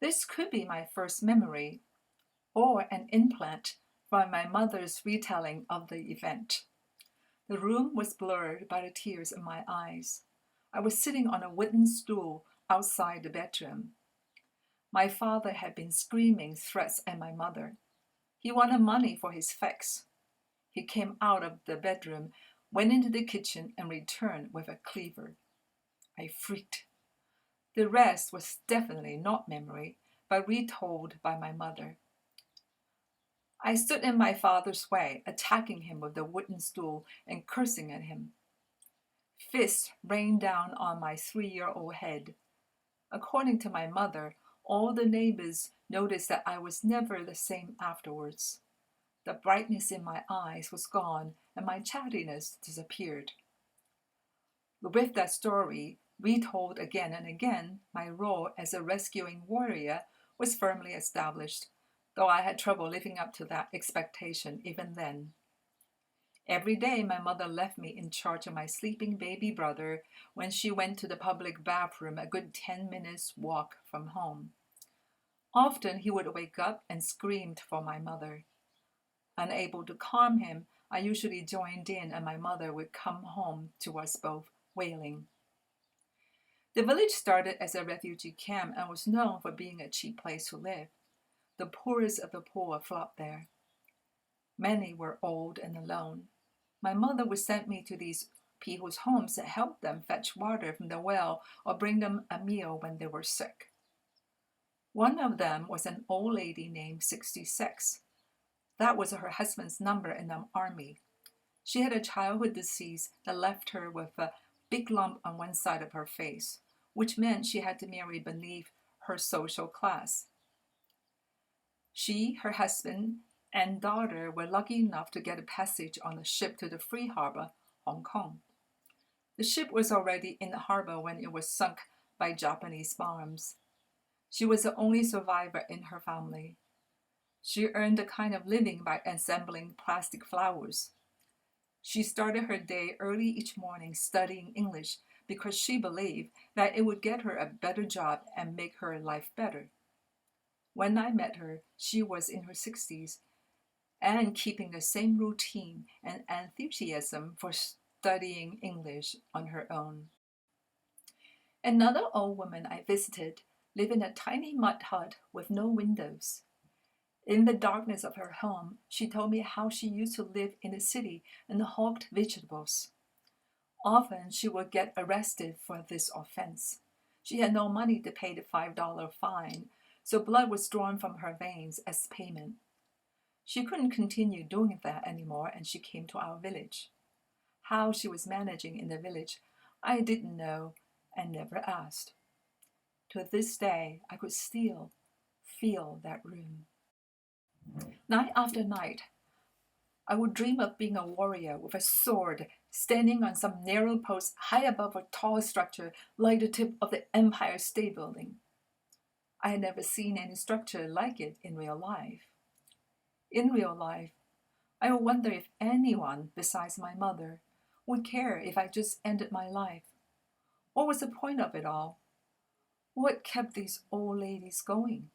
This could be my first memory, or an implant from my mother's retelling of the event. The room was blurred by the tears in my eyes. I was sitting on a wooden stool outside the bedroom. My father had been screaming threats at my mother. He wanted money for his fix. He came out of the bedroom, went into the kitchen, and returned with a cleaver. I freaked. The rest was definitely not memory, but retold by my mother. I stood in my father's way, attacking him with the wooden stool and cursing at him. Fists rained down on my 3-year-old head. According to my mother, all the neighbors noticed that I was never the same afterwards. The brightness in my eyes was gone, and my chattiness disappeared. With that story, retold again and again, my role as a rescuing warrior was firmly established, though I had trouble living up to that expectation even then. Every day my mother left me in charge of my sleeping baby brother when she went to the public bathroom a good 10 minutes walk from home. Often he would wake up and screamed for my mother. Unable to calm him, I usually joined in and my mother would come home to us both wailing. The village started as a refugee camp and was known for being a cheap place to live. The poorest of the poor flocked there. Many were old and alone. My mother would send me to these people's homes to help them fetch water from the well or bring them a meal when they were sick. One of them was an old lady named 66. That was her husband's number in the army. She had a childhood disease that left her with a big lump on one side of her face, which meant she had to marry beneath her social class. She, her husband, and daughter were lucky enough to get a passage on a ship to the free harbor, Hong Kong. The ship was already in the harbor when it was sunk by Japanese bombs. She was the only survivor in her family. She earned a kind of living by assembling plastic flowers. She started her day early each morning studying English because she believed that it would get her a better job and make her life better. When I met her, she was in her 60s and keeping the same routine and enthusiasm for studying English on her own. Another old woman I visited lived in a tiny mud hut with no windows. In the darkness of her home, she told me how she used to live in the city and hawked vegetables. Often she would get arrested for this offense. She had no money to pay the $5 fine, so blood was drawn from her veins as payment. She couldn't continue doing that anymore, and she came to our village. How she was managing in the village, I didn't know and never asked. To this day, I could still feel that room. Night after night, I would dream of being a warrior with a sword, standing on some narrow post high above a tall structure like the tip of the Empire State Building. I had never seen any structure like it in real life. In real life, I would wonder if anyone besides my mother would care if I just ended my life. What was the point of it all? What kept these old ladies going?